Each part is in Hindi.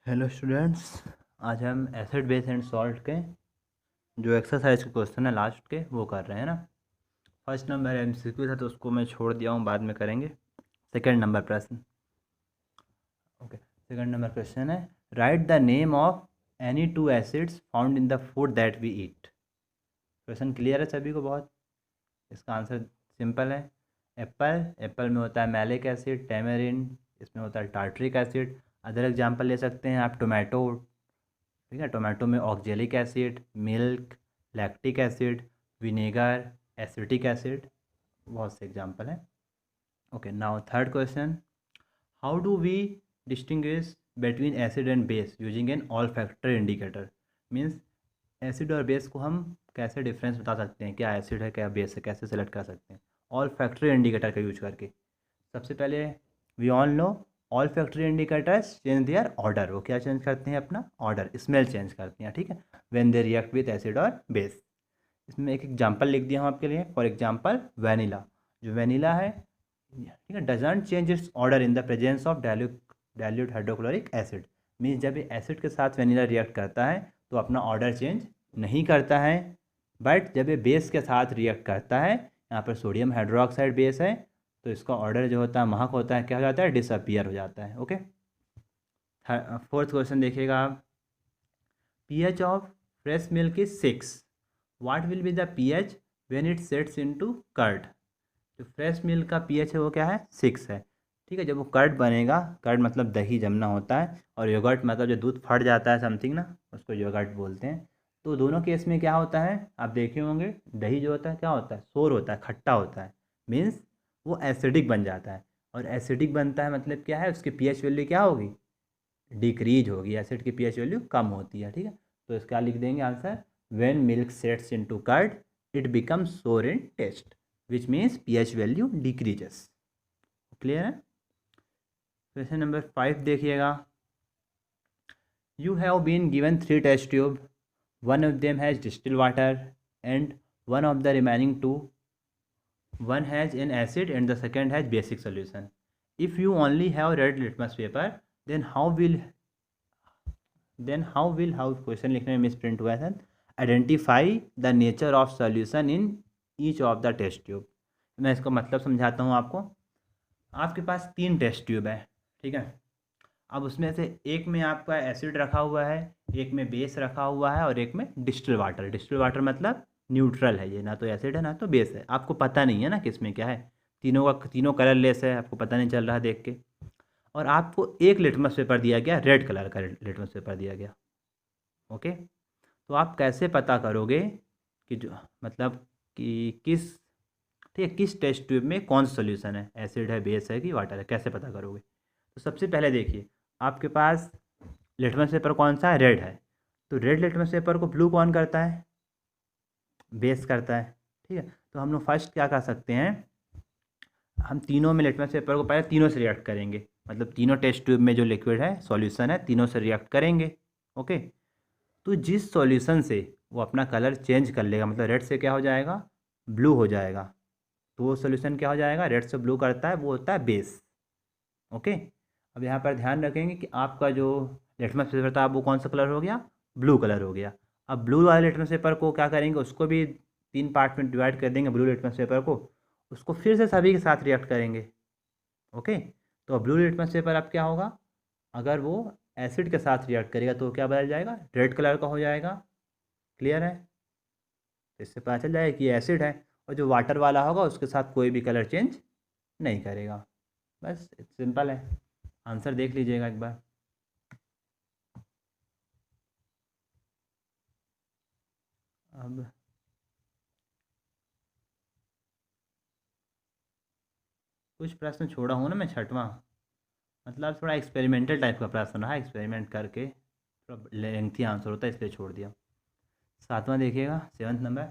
Hello students. आज हम एसिड बेस एंड सॉल्ट के जो एक्सरसाइज के क्वेश्चन है लास्ट के वो कर रहे हैं ना। फर्स्ट नंबर एमसीक्यू था तो उसको मैं छोड़ दिया हूँ, बाद में करेंगे। सेकंड नंबर प्रश्न। ओके, सेकंड नंबर क्वेश्चन है, write the name of any two acids found in the food that we eat. Question clear है सभी को? बहुत। इसका आंसर सिंपल है। एप्पल, एप्पल में होता है मैलिक एसिड, टेमेरिन इसमें होता है टार्ट्रिक एसिड। अदर एग्जाम्पल ले सकते हैं आप, टोमेटो, ठीक है, टोमेटो में oxalic acid, milk, lactic acid, vinegar, acetic acid, बहुत से एग्जाम्पल हैं। Okay, now third question, how do we distinguish between acid and base using an olfactory indicator. Means acid और बेस को हम कैसे डिफरेंस बता सकते हैं, क्या एसिड है क्या बेस है, कैसे सेलेक्ट कर सकते हैं ऑल फैक्टर इंडिकेटर का यूज करके। सबसे पहले we all know olfactory indicators change their odour. वो क्या चेंज करते हैं? अपना ऑर्डर, स्मेल चेंज करते हैं, ठीक है, when they react with acid और बेस। इसमें एक एग्जांपल लिख दिया हूँ आपके लिए। फॉर एग्जांपल वेनिला, जो वेनिला है, ठीक है, doesn't change it's order in the presence of dilute hydrochloric acid. Means जब ये एसिड के साथ वेनिला रिएक्ट करता है तो अपना ऑर्डर चेंज नहीं करता है। बट जब ये बेस के साथ रिएक्ट करता है, यहाँ पर सोडियम हाइड्रोक्साइड बेस है, तो इसका ऑर्डर जो होता है, महक होता है, क्या हो जाता है? डिसअपियर हो जाता है। ओके, फोर्थ क्वेश्चन देखिएगा आप, pH of fresh milk is 6, what will be the pH when it sets into curd. जो फ्रेश मिल्क का पीएच है वो क्या है? 6 है, ठीक है। जब वो कर्ड बनेगा, कर्ड मतलब दही जमना होता है, और योगर्ट मतलब जो दूध फट जाता है समथिंग ना, उसको योगर्ट बोलते हैं। तो दोनों केस में क्या होता है, आप देखे होंगे, दही जो होता है क्या होता है? सोर होता है, खट्टा होता है। मीन्स वो एसिडिक बन जाता है, और एसिडिक बनता है मतलब क्या है? उसकी पीएच वैल्यू क्या होगी? डिक्रीज होगी। एसिड की पीएच वैल्यू कम होती है, ठीक है। तो इसका लिख देंगे answer, when milk sets into curd it becomes sour in taste, which means pH value decreases. Clear है? क्वेश्चन नंबर 5 देखिएगा, you have been given 3 test tube, one of them has distil water and one of the remaining two, one has an acid and the second has basic solution. If you only have red litmus paper, then how question लिखने में मिसप्रिंट हुआ है, identify the nature of solution in each of the test tube. मैं इसका मतलब समझाता हूँ आपको। आपके पास 3 टेस्ट ट्यूब है, ठीक है। अब उसमें से एक में आपका एसिड रखा हुआ है, एक में बेस रखा हुआ है, और एक में डिस्टिल वाटर। डिस्टिल वाटर मतलब न्यूट्रल है, ये ना तो एसिड है ना तो बेस है। आपको पता नहीं है ना किस में क्या है, तीनों का तीनों कलरलेस है, आपको पता नहीं चल रहा देख के। और आपको एक लिटमस पेपर दिया गया, रेड कलर का लिटमस पेपर दिया गया। ओके, तो आप कैसे पता करोगे कि जो मतलब कि किस, ठीक है, किस टेस्ट ट्यूब में कौन सा सोल्यूशन है, एसिड है, बेस है कि वाटर है, कैसे पता करोगे? तो सबसे पहले देखिए, आपके पास लिटमस पेपर कौन सा है? रेड है। तो रेड लिटमस पेपर को ब्लू कौन करता है? बेस करता है, ठीक है। तो हम लोग फर्स्ट क्या कर सकते हैं, हम तीनों में लिटमस पेपर को पहले तीनों से रिएक्ट करेंगे, मतलब तीनों टेस्ट ट्यूब में जो लिक्विड है, सॉल्यूशन है, तीनों से रिएक्ट करेंगे। ओके, तो जिस सॉल्यूशन से वो अपना कलर चेंज कर लेगा, मतलब रेड से क्या हो जाएगा? ब्लू हो जाएगा। तो वो सॉल्यूशन क्या हो जाएगा? रेड से ब्लू करता है, वो होता है बेस। ओके, अब यहाँ पर ध्यान रखेंगे कि आपका जो लिटमस पेपर था वो कौन सा कलर हो गया? ब्लू कलर हो गया। अब ब्लू वाले लिटमस पेपर को क्या करेंगे, उसको भी 3 पार्ट में डिवाइड कर देंगे, ब्लू लिटमस पेपर को, उसको फिर से सभी के साथ रिएक्ट करेंगे। ओके, तो ब्लू लिटमस पेपर अब क्या होगा, अगर वो एसिड के साथ रिएक्ट करेगा तो क्या बदल जाएगा? रेड कलर का हो जाएगा। क्लियर है? तो इससे पता चल जाएगा कि ये एसिड है, और जो वाटर वाला होगा उसके साथ कोई भी कलर चेंज नहीं करेगा। बस सिंपल है। आंसर देख लीजिएगा एक बार। अब कुछ प्रश्न छोड़ा हूँ ना मैं, छठवां, मतलब थोड़ा एक्सपेरिमेंटल टाइप का प्रश्न रहा, एक्सपेरिमेंट करके थोड़ा लेंथी आंसर होता है इसलिए छोड़ दिया। सातवां देखिएगा, 7th नंबर।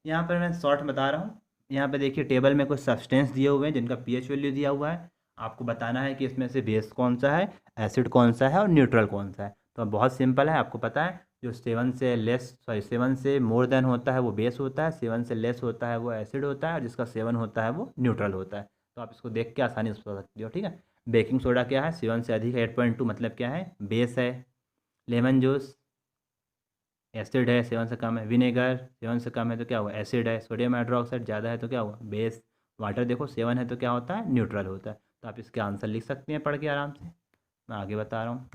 यहाँ पर मैं शॉर्ट बता रहा हूँ। यहाँ पे देखिए, टेबल में कुछ सब्सटेंस दिए हुए हैं जिनका पीएच वैल्यू दिया हुआ है। आपको बताना है कि इसमें से बेस कौन सा है, एसिड कौन सा है, और न्यूट्रल कौन सा है। तो बहुत सिंपल है, आपको पता है, जो 7 से मोर देन होता है वो बेस होता है, 7 से लेस होता है वो एसिड होता है, और जिसका 7 होता है वो न्यूट्रल होता है। तो आप इसको देख के आसानी से बता सकते हो, ठीक है। बेकिंग सोडा क्या है, 7 से अधिक है, 8.2 मतलब क्या है, बेस है। लेमन जूस एसिड है, 7 से कम है। विनेगर 7 से कम है तो क्या हुआ, एसिड है। सोडियम हाइड्रोक्साइड ज़्यादा है तो क्या हुआ, बेस। वाटर देखो 7 है तो क्या होता है, न्यूट्रल होता है। तो आप इसके आंसर लिख सकते हैं पढ़ के आराम से। मैं आगे बता रहा हूँ।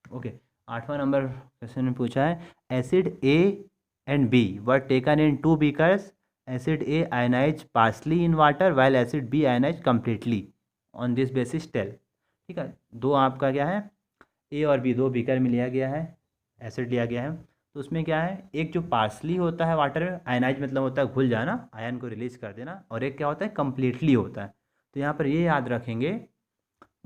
ओके, 8वां नंबर क्वेश्चन में पूछा है, acid A and B were taken in 2 beakers, acid A ionize partially in water while acid B ionize completely, on this basis tell. ठीक है, दो आपका क्या है, ए और बी दो बीकर में लिया गया है, एसिड लिया गया है। तो उसमें क्या है, एक जो पार्सली होता है वाटर में, आयनाइज मतलब होता है घुल जाना, आयन को रिलीज कर देना, और एक क्या होता है, कम्प्लीटली होता है। तो यहाँ पर ये याद रखेंगे,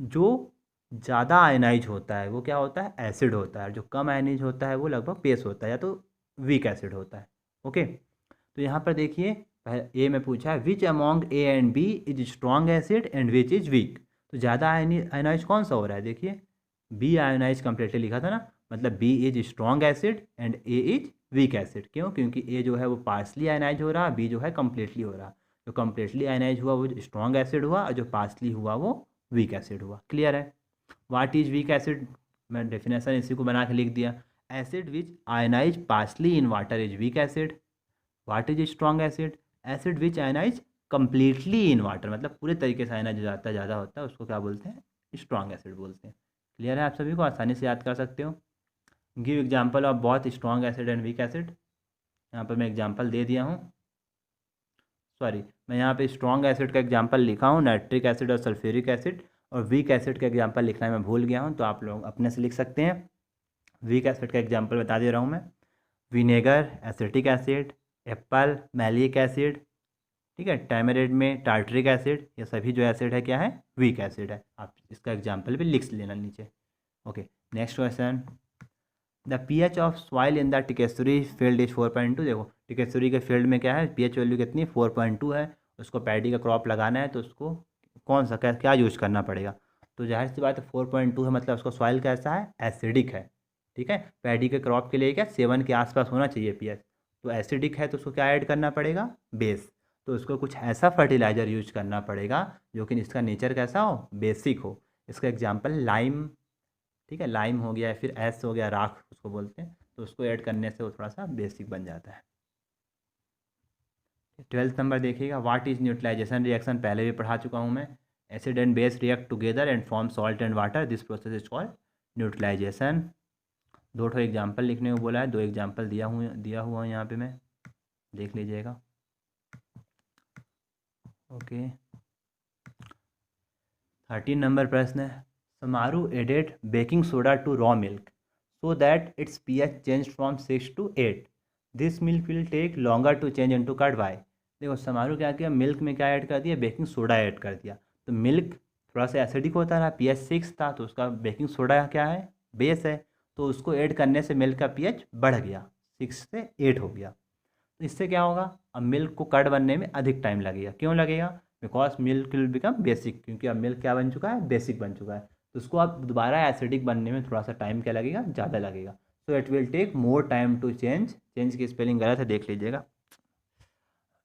जो ज़्यादा आयनाइज होता है वो क्या होता है, एसिड होता है। जो कम आयनाइज होता है वो लगभग बेस होता है या तो वीक एसिड होता है। ओके, तो यहाँ पर देखिए, ए में पूछा है which among A and B is strong acid and which is weak. तो ज़्यादा आयनाइज कौन सा हो रहा है, देखिए बी आयनाइज कंप्लीटली लिखा था ना, मतलब B is strong acid and A is weak acid. क्यों, क्योंकि ए जो है वो पार्सली आयनाइज हो रहा, बी जो है कंप्लीटली हो रहा। जो कंप्लीटली आयनाइज हुआ वो स्ट्रॉन्ग एसिड हुआ, और जो पार्सली हुआ वो वीक एसिड हुआ। क्लियर है। वाट इज वीक एसिड, मैं डेफिनेशन इसी को बना के लिख दिया, acid which ionize partially in water is weak acid. What is strong acid, acid which ionize completely in water, मतलब पूरे तरीके से आयनाइज जाता ज़्यादा होता है, उसको क्या बोलते हैं, स्ट्रॉन्ग एसिड बोलते हैं। क्लियर है, आप सभी को आसानी से याद कर सकते हो। गिव एग्जाम्पल ऑफ बहुत strong acid and weak acid. यहाँ पर मैं एग्जाम्पल दे दिया हूँ, सॉरी मैं यहाँ पे स्ट्रॉन्ग एसिड का एग्जाम्पल लिखा हूँ, नाइट्रिक एसिड और सल्फ्यूरिक एसिड, और वीक एसिड का एग्जाम्पल लिखना मैं भूल गया हूँ, तो आप लोग अपने से लिख सकते हैं। वीक एसिड का एग्जाम्पल बता दे रहा हूँ मैं, vinegar acetic acid, Apple malic acid, ठीक है, टैमरिंड में टार्टरिक एसिड, ये सभी जो एसिड है क्या है, वीक एसिड है। आप इसका एग्जाम्पल भी लिख लेना नीचे। Okay, next question, the pH of soil in the टिकेसुरी फील्ड इज 4.2। देखो टिकेसुरी के फील्ड में क्या है, पीएच वैल्यू कितनी, 4.2 है। उसको पैडी का क्रॉप लगाना है तो उसको कौन सा क्या यूज करना पड़ेगा। तो जाहिर सी बात है 4.2 है, मतलब उसका सॉइल कैसा है, एसिडिक है। ठीक है, पैडी के क्रॉप के लिए क्या 7 के आसपास होना चाहिए पीएच। तो एसिडिक है तो उसको क्या ऐड करना पड़ेगा, बेस। तो उसको कुछ ऐसा फर्टिलाइज़र यूज करना पड़ेगा जो कि इसका नेचर कैसा हो, बेसिक हो। इसका एग्जाम्पल लाइम, ठीक है, लाइम हो गया, फिर एस हो गया, राख उसको बोलते हैं। तो उसको ऐड करने से वो थोड़ा सा बेसिक बन जाता है। 12th नंबर देखिएगा, व्हाट इज न्यूट्रलाइजेशन रिएक्शन, पहले भी पढ़ा चुका हूँ मैं। Acid and base react together and form salt and water, this process is called neutralization. दो ठो एग्जाम्पल लिखने को बोला है, दो एग्जाम्पल दिया हुआ है यहाँ पे, मैं देख लीजिएगा। ओके, 13 नंबर प्रश्न है, समारू added baking soda to raw milk so that its pH changed from 6 to 8. This milk will take longer to change into curd. Why? देखो समारू क्या किया, मिल्क में क्या ऐड कर दिया, बेकिंग सोडा ऐड कर दिया। तो मिल्क थोड़ा सा एसिडिक होता रहा, pH 6 था, तो उसका बेकिंग सोडा क्या है, बेस है। तो उसको ऐड करने से मिल्क का pH बढ़ गया, 6 से 8 हो गया। तो इससे क्या होगा, अब मिल्क को कर्ड बनने में अधिक टाइम लगेगा। क्यों लगेगा, because milk will become basic, क्योंकि अब मिल्क क्या बन चुका है, बेसिक बन चुका है। तो उसको अब दोबारा एसिडिक बनने में थोड़ा सा टाइम क्या लगेगा, ज़्यादा लगेगा। So it will take more time to change की स्पेलिंग गलत है, देख लीजिएगा,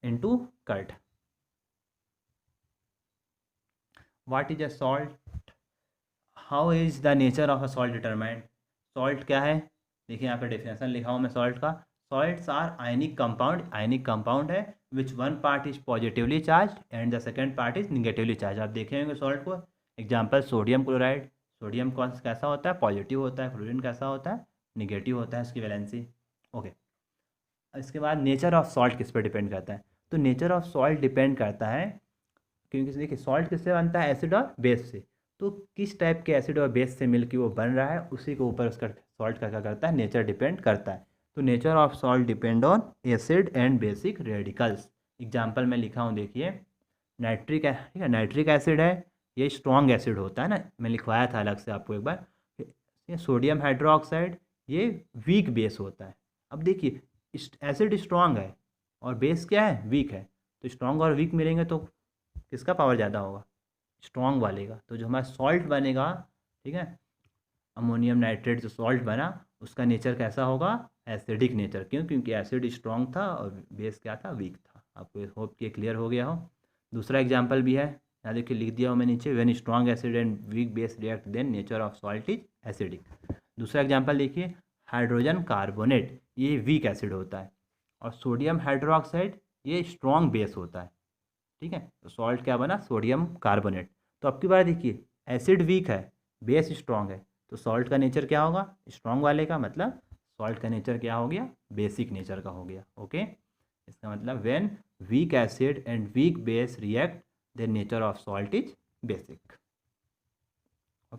into curd. What is a salt, how is the nature of a salt determined. Salt क्या है, देखिए यहाँ पर डेफिनेशन लिखा हूँ मैं सॉल्ट का, salts are ionic compound, ionic compound है which one part is positively charge and the second part is negatively charge. आप देखे होंगे सॉल्ट को, एग्जाम्पल सोडियम क्लोराइड, सोडियम कौन कैसा होता है, पॉजिटिव होता है, क्लोरीन कैसा होता है, निगेटिव होता है इसकी वैलेंसी। ओके, इसके बाद नेचर ऑफ सॉल्ट किस पर डिपेंड करता है, तो नेचर ऑफ सॉल्ट डिपेंड करता है, क्योंकि देखिए सॉल्ट किससे बनता है, एसिड और बेस से। तो किस टाइप के एसिड और बेस से मिलकर वो बन रहा है, उसी के ऊपर उसका सॉल्ट का क्या करता है, नेचर डिपेंड करता है। तो nature of salt depend on acid and basic radicals. Example में लिखा हूँ, देखिए नाइट्रिक है, ठीक है, नाइट्रिक एसिड है, ये स्ट्रॉन्ग एसिड होता है ना, मैं लिखवाया था अलग से आपको एक बार। ये सोडियम हाइड्रोक्साइड, ये वीक बेस होता है। अब देखिए एसिड स्ट्रॉन्ग है और बेस क्या है, वीक है। तो स्ट्रॉन्ग और वीक मिलेंगे तो किसका पावर ज़्यादा होगा, स्ट्रॉन्ग वाले का। तो जो हमारा सॉल्ट बनेगा, ठीक है, अमोनियम नाइट्रेट जो सॉल्ट बना, उसका नेचर कैसा होगा, एसिडिक नेचर। क्यों? क्योंकि एसिड स्ट्रॉन्ग था और बेस क्या था? वीक था। आपको होप कि क्लियर हो गया हो। दूसरा एग्जाम्पल भी है, यहाँ देखिए लिख दिया हो मैं नीचे, when strong acid and weak base react then nature of salt is acidic. दूसरा एग्जाम्पल देखिए, हाइड्रोजन कार्बोनेट, ये वीक एसिड होता है, और सोडियम हाइड्रोक्साइड ये स्ट्रॉन्ग बेस होता है। ठीक है, तो सॉल्ट क्या बना? Sodium carbonate. तो अब की बार देखिए, एसिड वीक है, बेस स्ट्रॉन्ग है, तो सॉल्ट का नेचर क्या होगा? स्ट्रॉन्ग वाले का मतलब सॉल्ट का नेचर क्या हो गया? बेसिक नेचर का हो गया। ओके, इसका मतलब when weak acid and weak base react, the nature of salt is basic.